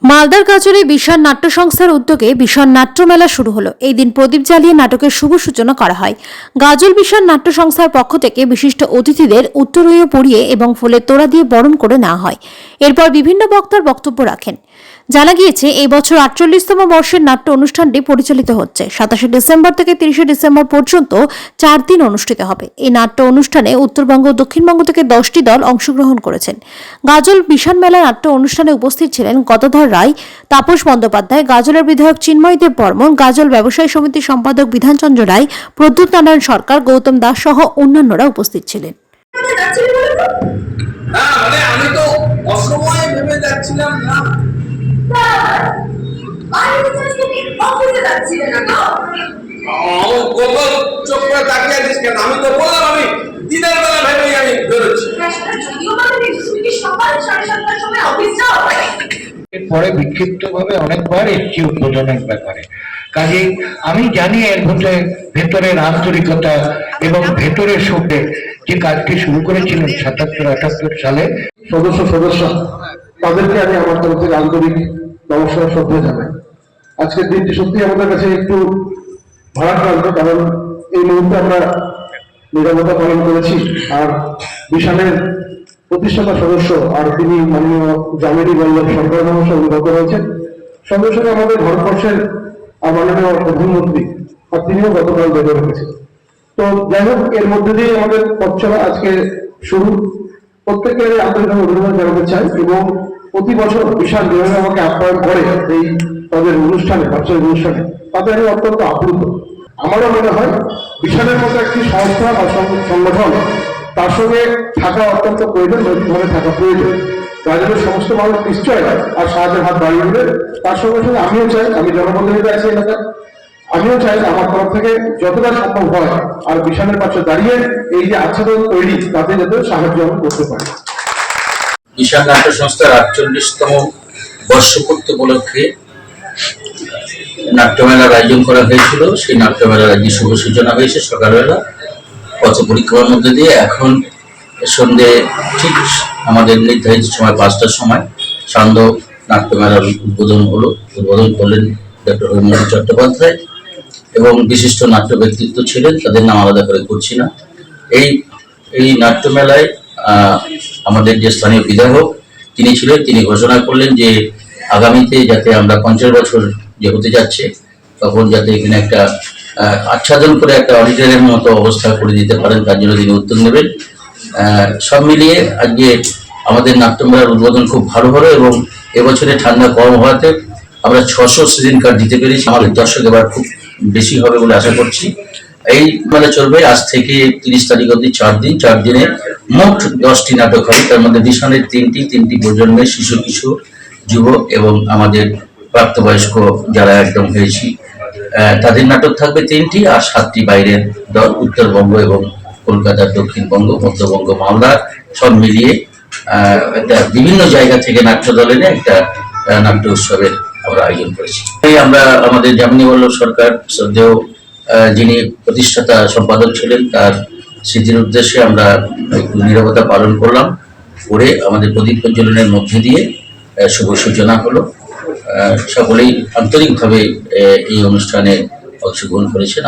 মালদার গাজলে বিশাল নাট্য সংস্থার উদ্যোগে বিশাল নাট্য মেলা শুরু হলো। এই দিন প্রদীপ জ্বালিয়ে নাটকের শুভ সূচনা করা হয়। গাজল বিশাল নাট্য সংস্থার পক্ষ থেকে বিশিষ্ট অতিথিদের উত্তরীয় পরিয়ে এবং ফুলের তোড়া দিয়ে বরণ করে নেওয়া হয়। এরপর বিভিন্ন বক্তার বক্তব্য রাখেন। জানা গিয়েছে এই বছর ৪৮তম বর্ষের নাট্য অনুষ্ঠানটি পরিচালিত হচ্ছে। ২৭শে ডিসেম্বর থেকে ৩০শে ডিসেম্বর পর্যন্ত ৪ দিন অনুষ্ঠিত হবে। এই নাট্য অনুষ্ঠানে উত্তরবঙ্গ ও দক্ষিণবঙ্গ থেকে ১০টি দল অংশগ্রহণ করেছেন। গাজল বিশাল মেলা নাট্য অনুষ্ঠানে উপস্থিত ছিলেন গদাধর রায়, তাপস বন্দ্যোপাধ্যায়, গাজলের বিধায়ক চিন্ময় দেব বর্মন, গাজল ব্যবসায়ী সমিতির সম্পাদক বিধানচন্দ্র রায়, প্রদ্যুৎ নারায়ণ সরকার, গৌতম দাস সহ অন্যান্যরা উপস্থিত ছিলেন। আমি তো অসময়ে ভেবে যাচ্ছিলাম না। আমি তো বললাম আমি দিনের বেলা ভেবেই আমি বেরোচ্ছি। এরপরে বিক্ষিপ্ত ভাবে অনেকবার এসছি উদ্বোধনের ব্যাপারে। কাজে আমি জানি এর ভেতরের আন্তরিকতা এবং ভেতরের সঙ্গে যে কাজটি শুরু করেছিলেন ৭৭-৭৮ সালে সদস্য তাদেরকে আমি আমার তরফ থেকে আন্তরিক নমস্কার শ্রদ্ধা জানাই। আজকের দিনটি সত্যি আমাদের কাছে একটু ভারাক্রান্ত, কারণ এই মুহূর্তে আমরা নিরবতা পালন করেছি। আর বিশালের প্রতিষ্ঠাতা সদস্য আর তিনি মাননীয় জামিনী বল্লভ সরকার মহাশয় অভিভাবক হয়েছেন। সঙ্গে সঙ্গে আমাদের ভারতবর্ষের মাননীয় প্রধানমন্ত্রী আর তিনিও গতকাল বেঁধে রেখেছেন। তো যাই হোক, এর মধ্যে দিয়ে আমাদের পথ চলা আজকে শুরু। প্রত্যেকের আন্তরিকভাবে অভিনন্দন জানাতে চাই এবং প্রতি বছর বিশাল যেভাবে আমাকে আপ্যায়ন করে এই তাদের অনুষ্ঠানে, বাচ্চাদের অনুষ্ঠানে, তাতে আমি অত্যন্ত আপ্লুত। আমারও মনে হয় বিশালের মতো একটি সংস্থা বা সংগঠন, তার সঙ্গে থাকা অত্যন্ত প্রয়োজন, নৈতিকভাবে থাকা প্রয়োজন। গাজলের সমস্ত মানুষ নিশ্চয় আর সাহায্যের হাত বাড়িয়ে দেবে। তার সঙ্গে সঙ্গে আমিও চাই, আমি জনপ্রতিনিধি আছি এলাকায়, আমিও চাই আমার তরফ থেকে যতটা সম্ভব হয় আর বিশালের পাশে দাঁড়িয়ে এই যে আচ্ছাদন তৈরি, তাতে যাতে সাহায্য আমি করতে পারি। বিশাল নাট্য সংস্থার ৪৮তম বর্ষপূর্তি উপলক্ষে নাট্যমেলার আয়োজন করা হয়েছিল। সেই নাট্যমেলার আজকে শুভ সূচনা হয়েছে সকালবেলা পথ পরিক্রমার মধ্যে দিয়ে। এখন সন্ধ্যে ঠিক আমাদের নির্ধারিত সময় ৫টার সময় সান্ধ্য নাট্যমেলার উদ্বোধন করলেন ডক্টর হরিমোহন চট্টোপাধ্যায় এবং বিশিষ্ট নাট্য ব্যক্তিত্ব ছিলেন, তাদের নাম আলাদা করে করছি না। এই নাট্যমেলায় আমাদের যে স্থানীয় বিধায়ক তিনি ছিলেন, তিনি ঘোষণা করলেন যে আগামীতে যাতে আমরা ৫০ বছর যে হতে যাচ্ছে তখন যাতে এখানে একটা আচ্ছাদন করে একটা অডিটোরিয়ামের মতো অবস্থা করে দিতে পারেন, তার জন্য তিনি উদ্যোগ নেবেন। সব মিলিয়ে আজকে আমাদের নাট্যমেলার উদ্বোধন খুব ভালো হলো এবং এবছরে ঠান্ডা কম হওয়াতে আমরা ৬০০ সিজন কার্ড দিতে পেরেছি। আমাদের দর্শক এবার খুব বেশি হবে বলে আশা করছি। এই মেলা চলবে আজ থেকে ৩০ তারিখ অবধি ৪ দিন। ৪ দিনে মোট 10টি নাটক হবে, তার মধ্যে বিশালের ৩টি প্রজন্মের শিশু কিশোর যুব এবং আমাদের প্রাপ্তবয়স্ক যারা একদম হয়েছি তাদের নাটক থাকবে ৩টি, আর 7টি বাইরের দল, উত্তরবঙ্গ এবং কলকাতা, দক্ষিণবঙ্গ, মধ্যবঙ্গ, মালদা সব মিলিয়ে একটা বিভিন্ন জায়গা থেকে নাট্য দল এনে একটা নাট্য উৎসবের আমরা আয়োজন করেছি। আমরা আমাদের জামিনী বল্লভ সরকার শ্রদ্ধেয় যিনি প্রতিষ্ঠাতা সম্পাদক ছিলেন, তার স্মৃতির উদ্দেশ্যে আমরা একটু নীরবতা পালন করলাম, করে আমাদের প্রদীপ প্রজ্বলনের মধ্যে দিয়ে শুভ সূচনা হলো। সকলেই আন্তরিকভাবে এই অনুষ্ঠানে অংশগ্রহণ করেছেন।